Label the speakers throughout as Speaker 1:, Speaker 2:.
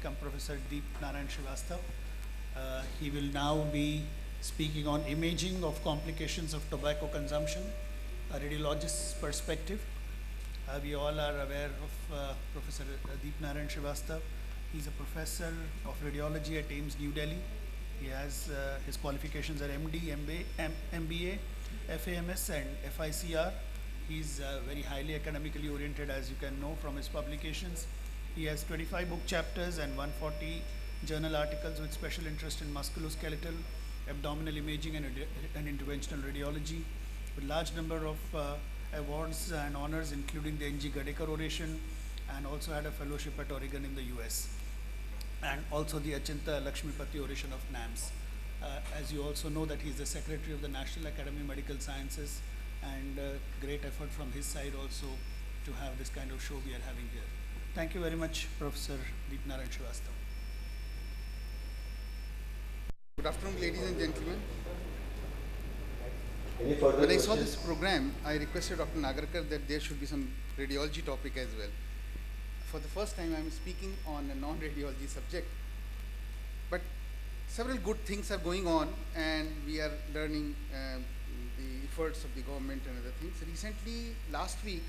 Speaker 1: welcome Professor Deep Narayan Srivastav. He will now be speaking on imaging of complications of tobacco consumption, a radiologist's perspective. We all are aware of Professor Deep Narayan Srivastav. He's a professor of radiology at AIIMS New Delhi. He has his qualifications are MD, MBA, FAMS and FICR. He's very highly academically oriented, as you can know from his publications. He has 25 book chapters and 140 journal articles with special interest in musculoskeletal, abdominal imaging and interventional radiology, with large number of awards and honors, including the N.G. Gadekar Oration, and also had a fellowship at Oregon in the US, and also the Achinta Lakshmipati Oration of NAMS. As you also know that he is the Secretary of the National Academy of Medical Sciences, and great effort from his side also to have this kind of show we are having here. Thank you very much, Professor Deep Narayan Srivastav.
Speaker 2: Good afternoon, ladies and gentlemen.
Speaker 3: Any further
Speaker 2: When I
Speaker 3: questions?
Speaker 2: saw this program, I requested Dr. Nagarkar that there should be some radiology topic as well. For the first time, I am speaking on a non-radiology subject. But several good things are going on, and we are learning the efforts of the government and other things. Recently, last week,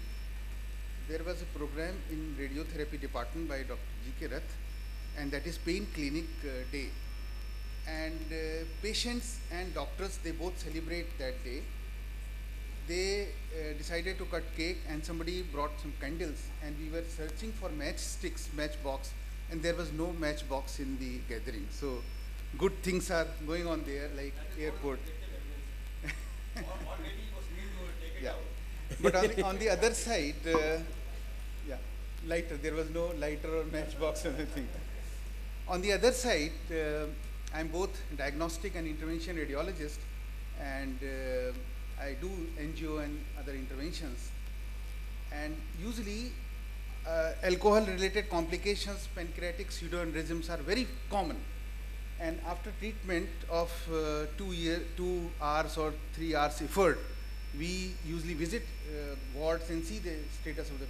Speaker 2: there was a program in radiotherapy department by Dr. G.K. Rath, and that is Pain Clinic Day. And patients and doctors, they both celebrate that day. They decided to cut cake, and somebody brought some candles, and we were searching for matchsticks, matchbox, and there was no matchbox in the gathering. So good things are going on there, like airport. Yeah. But on the other side, yeah, lighter. There was no lighter or matchbox or anything. On the other side, I'm both diagnostic and intervention radiologist, and I do angio and other interventions. And usually, alcohol-related complications, pancreatic pseudoaneurysms are very common. And after treatment of 2 hours or 3 hours effort, we usually visit wards and see the status of the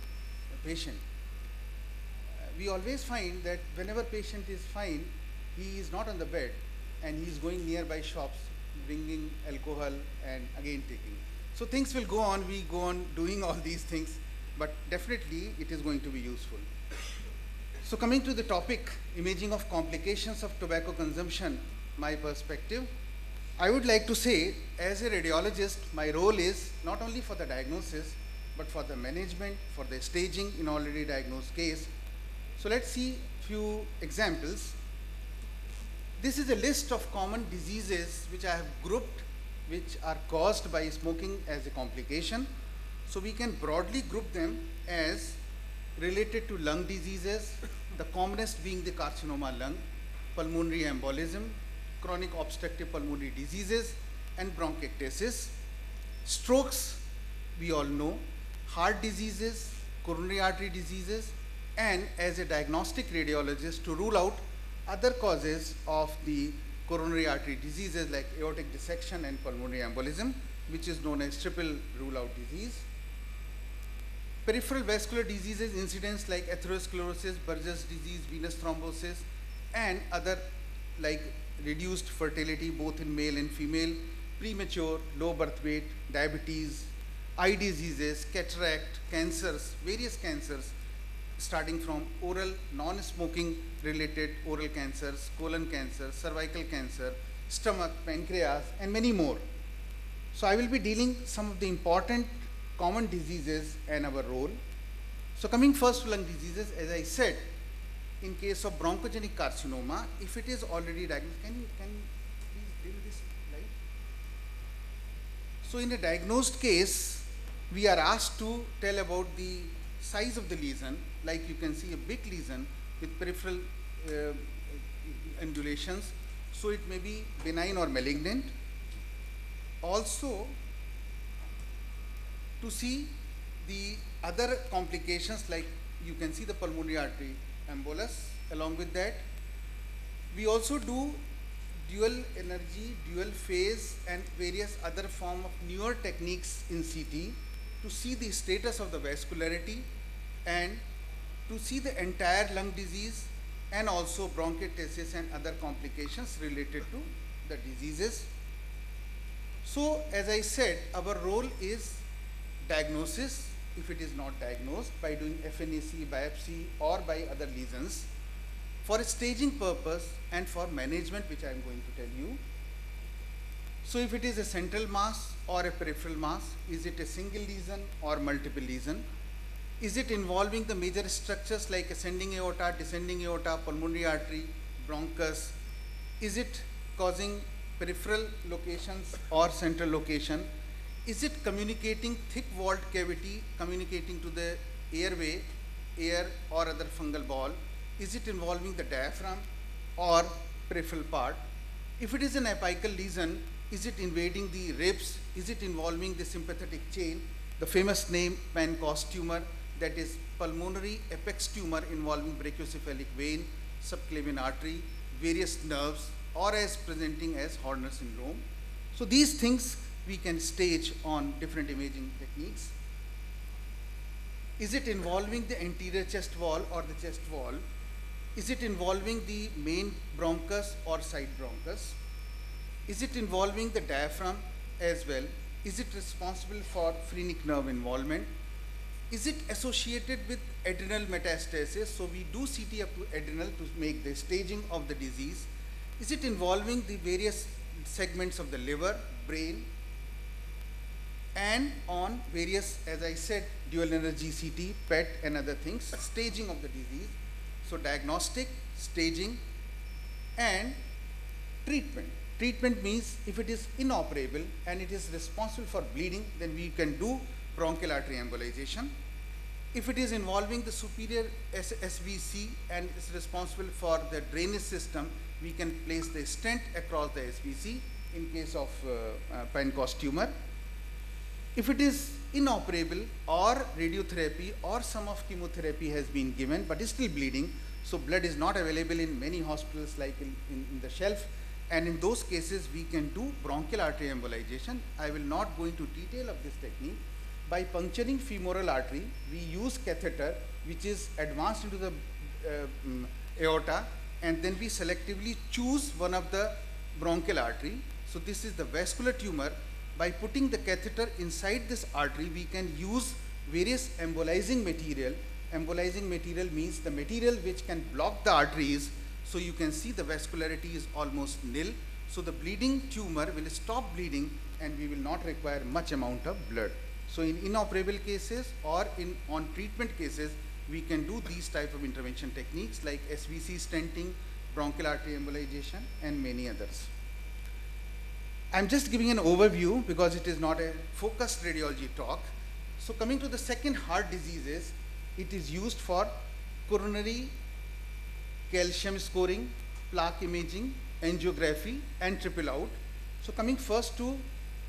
Speaker 2: patient. We always find that whenever patient is fine, he is not on the bed, and he is going nearby shops, bringing alcohol and again taking. So things will go on, we go on doing all these things, but definitely it is going to be useful. So coming to the topic, imaging of complications of tobacco consumption, my perspective, I would like to say, as a radiologist, my role is not only for the diagnosis, but for the management, for the staging in already diagnosed case. So let's see few examples. This is a list of common diseases which I have grouped, which are caused by smoking as a complication. So we can broadly group them as related to lung diseases, the commonest being the carcinoma lung, pulmonary embolism, chronic obstructive pulmonary diseases, and bronchiectasis. Strokes, we all know, heart diseases, coronary artery diseases, and as a diagnostic radiologist to rule out other causes of the coronary artery diseases like aortic dissection and pulmonary embolism, which is known as triple rule out disease. Peripheral vascular diseases, incidents like atherosclerosis, Burgess disease, venous thrombosis, and other like reduced fertility both in male and female, premature, low birth weight, diabetes, eye diseases, cataract, cancers, various cancers, starting from oral, non-smoking related oral cancers, colon cancer, cervical cancer, stomach, pancreas, and many more. So I will be dealing some of the important common diseases and our role. So coming first to lung diseases, as I said, in case of bronchogenic carcinoma, if it is already diagnosed, can you please deal with this slide? So in a diagnosed case, we are asked to tell about the size of the lesion. Like you can see a big lesion with peripheral undulations, so it may be benign or malignant. Also, to see the other complications, like you can see the pulmonary artery embolus. Along with that, we also do dual energy, dual phase, and various other form of newer techniques in CT to see the status of the vascularity and to see the entire lung disease and also bronchiectasis and other complications related to the diseases. So as I said, our role is diagnosis, if it is not diagnosed, by doing FNAC, biopsy, or by other lesions, for a staging purpose and for management, which I am going to tell you. So if it is a central mass or a peripheral mass, is it a single lesion or multiple lesion? Is it involving the major structures like ascending aorta, descending aorta, pulmonary artery, bronchus? Is it causing peripheral locations or central location? Is it communicating thick walled cavity, communicating to the airway, air or other fungal ball? Is it involving the diaphragm or peripheral part? If it is an apical lesion, is it invading the ribs? Is it involving the sympathetic chain? The famous name Pancoast tumor, that is pulmonary apex tumor involving brachiocephalic vein, subclavian artery, various nerves, or as presenting as Horner syndrome. So these things we can stage on different imaging techniques. Is it involving the anterior chest wall or the chest wall? Is it involving the main bronchus or side bronchus? Is it involving the diaphragm as well? Is it responsible for phrenic nerve involvement? Is it associated with adrenal metastasis? So we do CT up to adrenal to make the staging of the disease. Is it involving the various segments of the liver, brain, and on various, as I said, dual energy CT, PET, and other things, staging of the disease. So diagnostic, staging, and treatment. Treatment means if it is inoperable and it is responsible for bleeding, then we can do bronchial artery embolization. If it is involving the superior SVC and is responsible for the drainage system, we can place the stent across the SVC in case of Pancoast tumor. If it is inoperable or radiotherapy or some of chemotherapy has been given but is still bleeding, so blood is not available in many hospitals like in the shelf, and in those cases we can do bronchial artery embolization. I will not go into detail of this technique. By puncturing femoral artery, we use catheter which is advanced into the aorta, and then we selectively choose one of the bronchial artery. So this is the vascular tumor. By putting the catheter inside this artery, we can use various embolizing material. Embolizing material means the material which can block the arteries, so you can see the vascularity is almost nil. So the bleeding tumor will stop bleeding and we will not require much amount of blood. So in inoperable cases or on treatment cases, we can do these type of intervention techniques like SVC stenting, bronchial artery embolization, and many others. I'm just giving an overview because it is not a focused radiology talk. So coming to the second heart diseases, it is used for coronary calcium scoring, plaque imaging, angiography, and triple out. So coming first to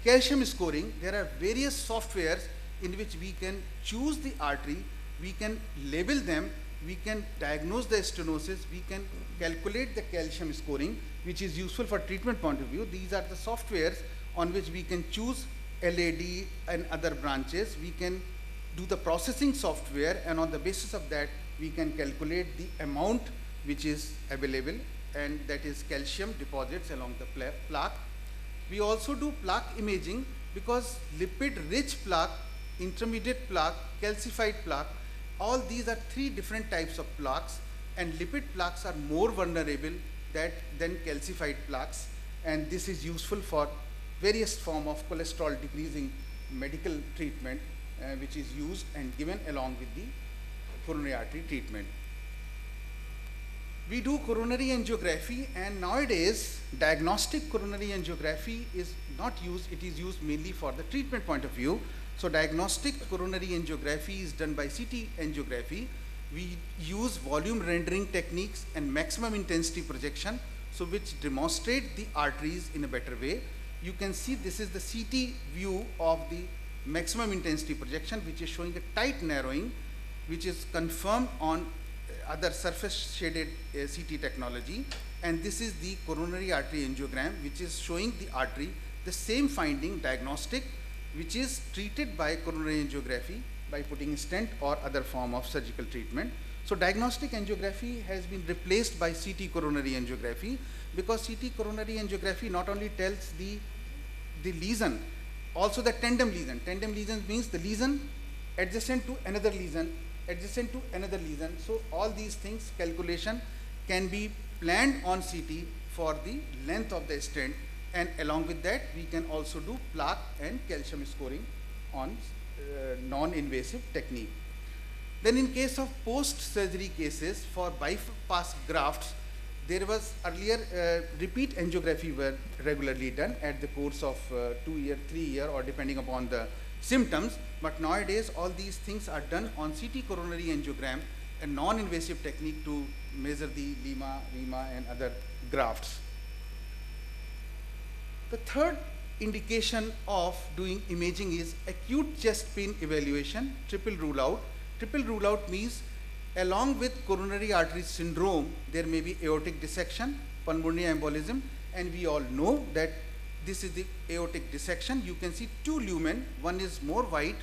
Speaker 2: calcium scoring, there are various softwares in which we can choose the artery, we can label them, we can diagnose the stenosis, we can calculate the calcium scoring, which is useful for treatment point of view. These are the softwares on which we can choose LAD and other branches. We can do the processing software, and on the basis of that, we can calculate the amount which is available, and that is calcium deposits along the plaque. We also do plaque imaging because lipid-rich plaque, intermediate plaque, calcified plaque, all these are three different types of plaques, and lipid plaques are more vulnerable than calcified plaques, and this is useful for various form of cholesterol decreasing medical treatment which is used and given along with the coronary artery treatment. We do coronary angiography, and nowadays diagnostic coronary angiography is not used, it is used mainly for the treatment point of view. So diagnostic coronary angiography is done by CT angiography. We use volume rendering techniques and maximum intensity projection, so which demonstrate the arteries in a better way. You can see this is the CT view of the maximum intensity projection, which is showing a tight narrowing, which is confirmed on other surface shaded CT technology. And this is the coronary artery angiogram, which is showing the artery, the same finding diagnostic, which is treated by coronary angiography by putting stent or other form of surgical treatment. So diagnostic angiography has been replaced by CT coronary angiography, because CT coronary angiography not only tells the lesion, also the tandem lesion. Tandem lesion means the lesion adjacent to another lesion, adjacent to another lesion. So all these things, calculation can be planned on CT for the length of the stent, and along with that we can also do plaque and calcium scoring on non-invasive technique. Then in case of post-surgery cases for bypass grafts, there was earlier repeat angiography were regularly done at the course of 2 year, 3 year, or depending upon the symptoms. But nowadays all these things are done on CT coronary angiogram, a non-invasive technique to measure the lima, vena and other grafts. The third indication of doing imaging is acute chest pain evaluation, triple rule out. Triple rule out means along with coronary artery syndrome, there may be aortic dissection, pulmonary embolism, and we all know that this is the aortic dissection. You can see two lumen, one is more white,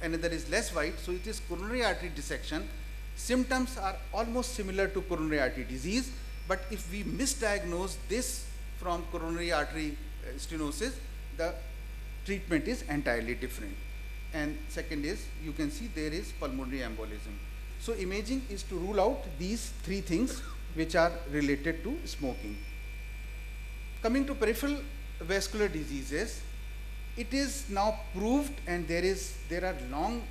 Speaker 2: another is less white, so it is coronary artery dissection. Symptoms are almost similar to coronary artery disease, but if we misdiagnose this from coronary artery stenosis, the treatment is entirely different. And second is, you can see there is pulmonary embolism. So imaging is to rule out these three things which are related to smoking. Coming to peripheral vascular diseases, it is now proved, and there are long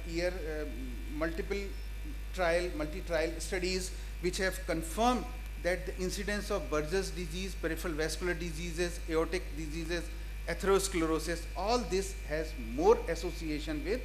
Speaker 2: year multi-trial studies which have confirmed that the incidence of Buerger's disease, peripheral vascular diseases, aortic diseases, atherosclerosis, all this has more association with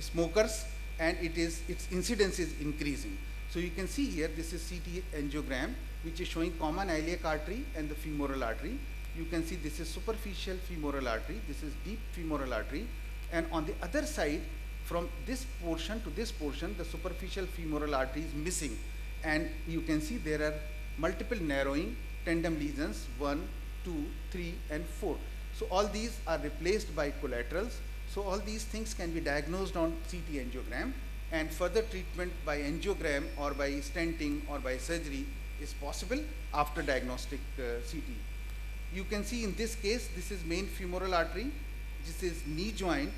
Speaker 2: smokers, and its incidence is increasing. So you can see here, this is CT angiogram which is showing common iliac artery and the femoral artery. You can see this is superficial femoral artery, this is deep femoral artery, and on the other side, from this portion to this portion, the superficial femoral artery is missing, and you can see there are multiple narrowing tandem lesions, 1, 2, 3 and 4. So all these are replaced by collaterals. So all these things can be diagnosed on CT angiogram, and further treatment by angiogram or by stenting or by surgery is possible after diagnostic CT. You can see in this case, this is main femoral artery, this is knee joint,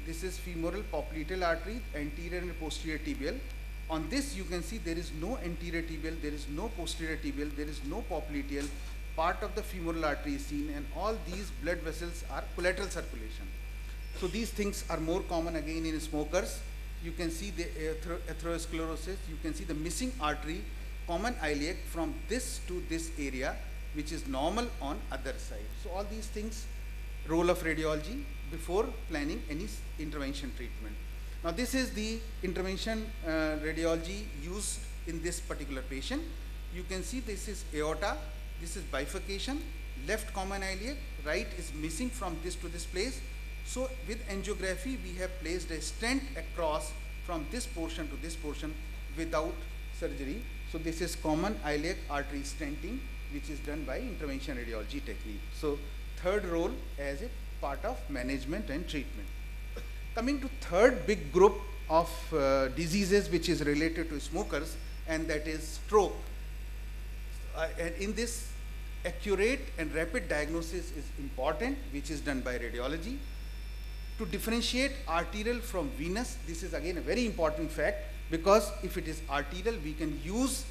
Speaker 2: this is femoral popliteal artery, anterior and posterior tibial. On this you can see there is no anterior tibial, there is no posterior tibial, there is no popliteal, part of the femoral artery is seen, and all these blood vessels are collateral circulation. So these things are more common again in smokers. You can see the atherosclerosis, you can see the missing artery, common iliac from this to this area, which is normal on other side. So all these things, role of radiology before planning any intervention treatment. Now this is the intervention radiology used in this particular patient. You can see this is aorta, this is bifurcation, left common iliac, right is missing from this to this place. So with angiography, we have placed a stent across from this portion to this portion without surgery. So this is common iliac artery stenting, which is done by intervention radiology technique. So third role as a part of management and treatment. Coming to third big group of diseases which is related to smokers, and that is stroke. And in this, accurate and rapid diagnosis is important, which is done by radiology. To differentiate arterial from venous, this is again a very important fact, because if it is arterial, we can use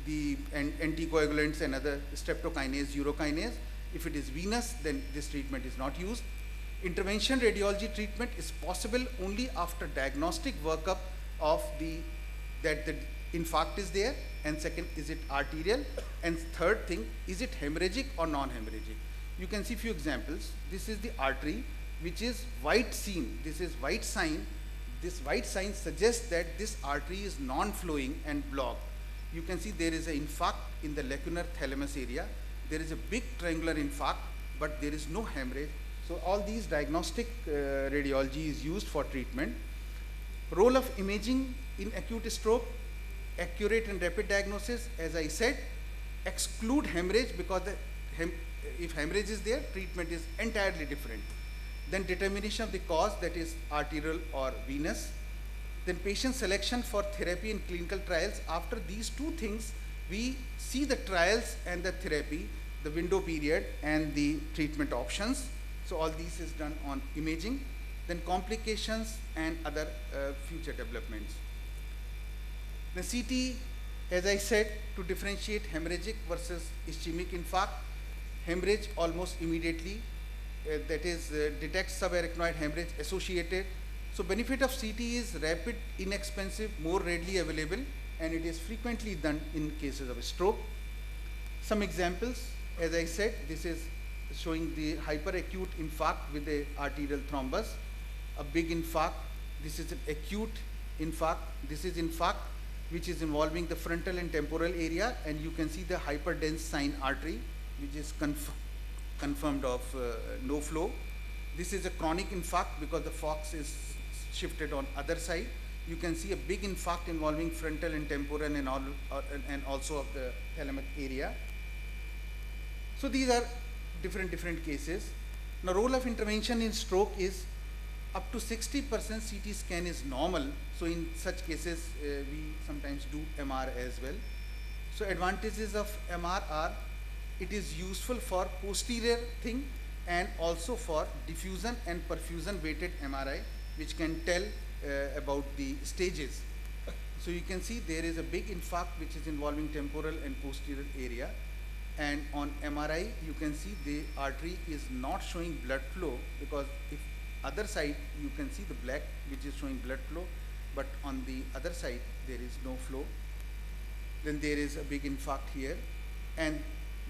Speaker 2: the anticoagulants and other streptokinase, urokinase. If it is venous, then this treatment is not used. Intervention radiology treatment is possible only after diagnostic workup of that the infarct is there, and second, is it arterial, and third thing, is it hemorrhagic or non-hemorrhagic. You can see few examples. This is the artery which is white seam, this is white sign. This white sign suggests that this artery is non-flowing and blocked. You can see there is an infarct in the lacunar thalamus area. There is a big triangular infarct, but there is no hemorrhage. So all these diagnostic radiology is used for treatment. Role of imaging in acute stroke, accurate and rapid diagnosis, as I said, exclude hemorrhage, because if hemorrhage is there, treatment is entirely different. Then determination of the cause, that is arterial or venous. Then patient selection for therapy in clinical trials. After these two things, we see the trials and the therapy, the window period and the treatment options. So all these is done on imaging. Then complications and other future developments. The CT, as I said, to differentiate hemorrhagic versus ischemic infarct. Hemorrhage almost immediately, that is detects subarachnoid hemorrhage associated. So benefit of CT is rapid, inexpensive, more readily available, and it is frequently done in cases of stroke. Some examples, as I said, this is showing the hyperacute infarct with a arterial thrombus, a big infarct. This is an acute infarct. This is infarct which is involving the frontal and temporal area, and you can see the hyperdense sign artery, which is confirmed of no flow. This is a chronic infarct because the fox is shifted on other side. You can see a big infarct involving frontal and temporal and also of the thalamic area. So these are different cases. Now role of intervention in stroke is up to 60% CT scan is normal. So in such cases, we sometimes do MR as well. So advantages of MR are, it is useful for posterior thing and also for diffusion and perfusion weighted MRI, which can tell about the stages. So you can see there is a big infarct which is involving temporal and posterior area, and on MRI you can see the artery is not showing blood flow, because if other side you can see the black which is showing blood flow, but on the other side there is no flow. Then there is a big infarct here, and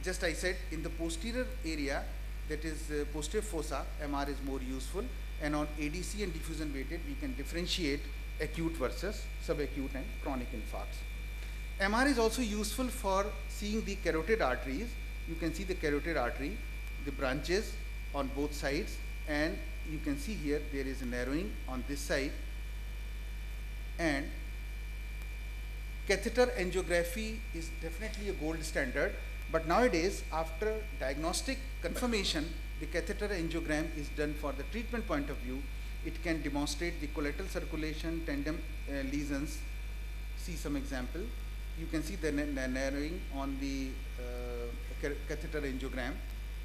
Speaker 2: just I said in the posterior area, that is posterior fossa, MR is more useful, and on ADC and diffusion weighted we can differentiate acute versus subacute and chronic infarcts. MR is also useful for seeing the carotid arteries. You can see the carotid artery, the branches on both sides, and you can see here there is a narrowing on this side. And catheter angiography is definitely a gold standard, but nowadays after diagnostic confirmation, the catheter angiogram is done for the treatment point of view. It can demonstrate the collateral circulation, tandem lesions. See some example. You can see the narrowing on the catheter angiogram,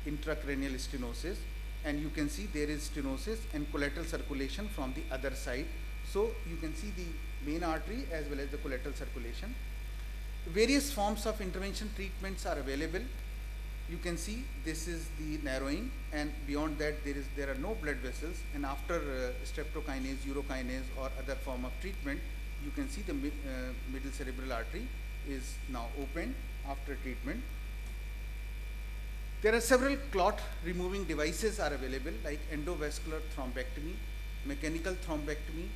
Speaker 2: intracranial stenosis, and you can see there is stenosis and collateral circulation from the other side. So you can see the main artery as well as the collateral circulation. Various forms of intervention treatments are available. You can see this is the narrowing, and beyond that there are no blood vessels, and after streptokinase, urokinase or other form of treatment, you can see the middle cerebral artery is now open after treatment. There are several clot removing devices are available, like endovascular thrombectomy, mechanical thrombectomy,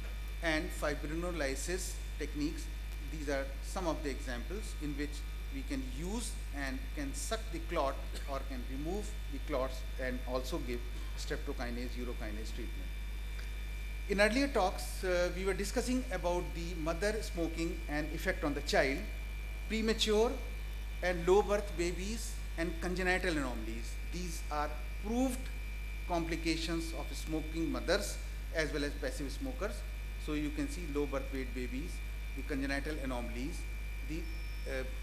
Speaker 2: and fibrinolysis techniques. These are some of the examples in which we can use and can suck the clot or can remove the clots and also give streptokinase, urokinase treatment. In earlier talks, we were discussing about the mother smoking and effect on the child, premature and low birth babies and congenital anomalies. These are proved complications of smoking mothers as well as passive smokers. So you can see low birth weight babies, the congenital anomalies, the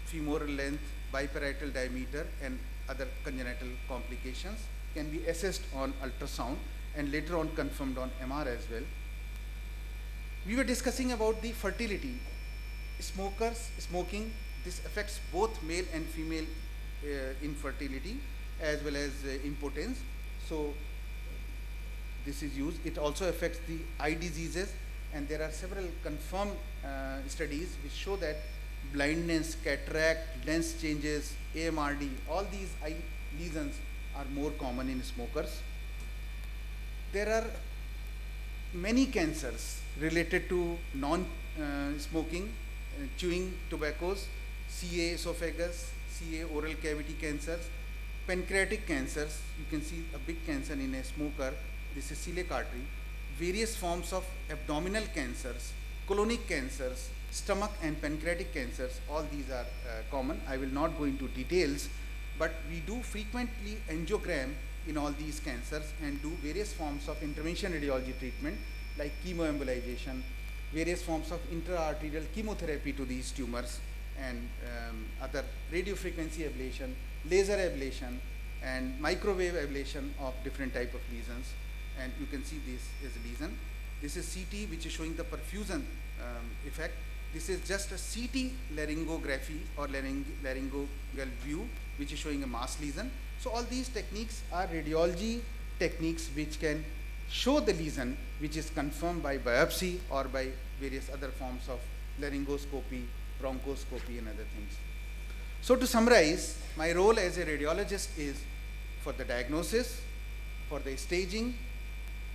Speaker 2: femoral length, biparietal diameter and other congenital complications can be assessed on ultrasound and later on confirmed on MR as well. We were discussing about the fertility. Smoking, this affects both male and female infertility as well as impotence. So this is used. It also affects the eye diseases, and there are several confirmed studies which show that blindness, cataract, lens changes, AMRD, all these eye lesions are more common in smokers. There are many cancers related to non-smoking, chewing tobaccos, CA esophagus, CA oral cavity cancers, pancreatic cancers. You can see a big cancer in a smoker. This is celiac artery. Various forms of abdominal cancers, colonic cancers, stomach and pancreatic cancers, all these are common. I will not go into details, but we do frequently angiogram in all these cancers and do various forms of intervention radiology treatment like chemoembolization, various forms of intra-arterial chemotherapy to these tumors, and other radiofrequency ablation, laser ablation, and microwave ablation of different type of lesions. And you can see this is a lesion. This is CT, which is showing the perfusion effect. This is just a CT laryngography or laryngeal view, which is showing a mass lesion. So all these techniques are radiology techniques which can show the lesion, which is confirmed by biopsy or by various other forms of laryngoscopy, bronchoscopy, and other things. So to summarize, my role as a radiologist is for the diagnosis, for the staging,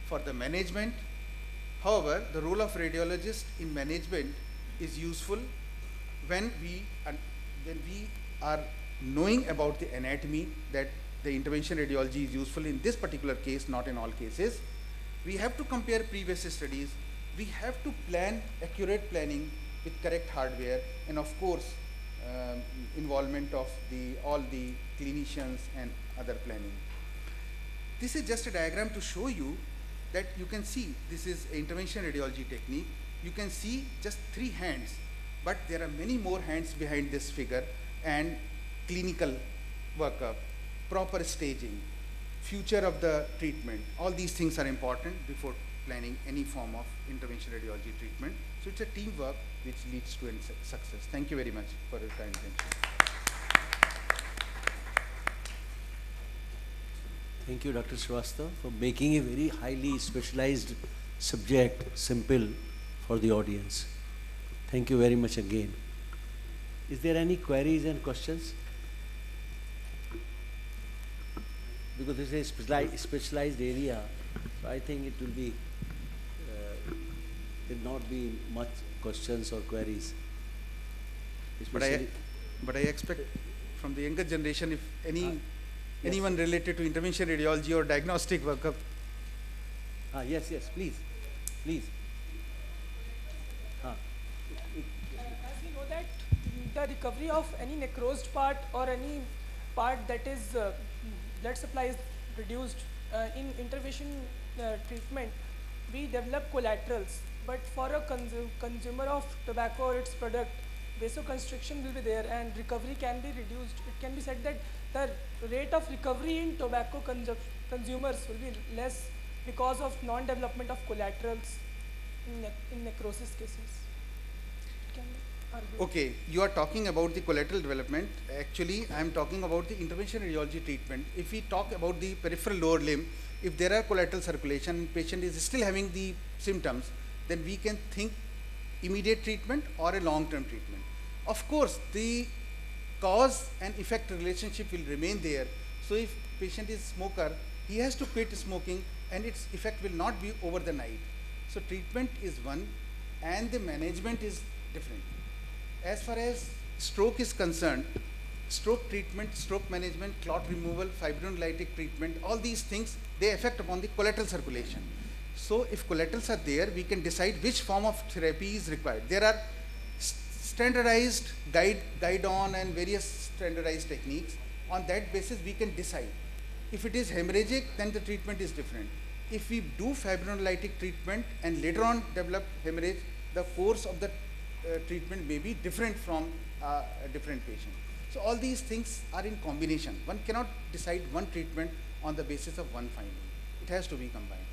Speaker 2: for the management. However, the role of radiologist in management is useful when we are knowing about the anatomy, that the intervention radiology is useful in this particular case, not in all cases. We have to compare previous studies. We have to plan accurate planning with correct hardware, and of course, involvement of all the clinicians and other planning. This is just a diagram to show you that you can see this is an intervention radiology technique. You can see just 3 hands, but there are many more hands behind this figure, and clinical workup, proper staging, future of the treatment. All these things are important before planning any form of intervention radiology treatment. So it's a teamwork which leads to success. Thank you very much for your kind attention.
Speaker 3: Thank you, Dr. Srivastava, for making a very highly specialized subject simple for the audience. Thank you very much again. Is there any queries and questions? Because this is a specialized area, so I think it will be, will not be much questions or queries.
Speaker 2: But I expect from the younger generation, if anyone related to intervention radiology or diagnostic workup.
Speaker 3: Yes, please.
Speaker 4: As we know that the recovery of any necrosed part or any part that is blood supply is reduced in intervention treatment, we develop collaterals. But for a consumer of tobacco or its product, vasoconstriction will be there and recovery can be reduced. It can be said that the rate of recovery in tobacco consumers will be less because of non-development of collaterals in necrosis cases. Can we argue?
Speaker 2: Okay, you are talking about the collateral development. Actually, I am talking about the intervention radiology treatment. If we talk about the peripheral lower limb, if there are collateral circulation and patient is still having the symptoms, then we can think immediate treatment or a long-term treatment. Of course, the cause and effect relationship will remain there. So if patient is smoker, he has to quit smoking and its effect will not be over the night. So treatment is one and the management is different. As far as stroke is concerned, stroke treatment, stroke management, clot removal, fibrinolytic treatment, all these things, they affect upon the collateral circulation. So if collaterals are there, we can decide which form of therapy is required. There are standardized guide-on and various standardized techniques. On that basis, we can decide. If it is hemorrhagic, then the treatment is different. If we do fibrinolytic treatment and later on develop hemorrhage, the course of the treatment may be different from a different patient. So all these things are in combination. One cannot decide one treatment on the basis of one finding. It has to be combined.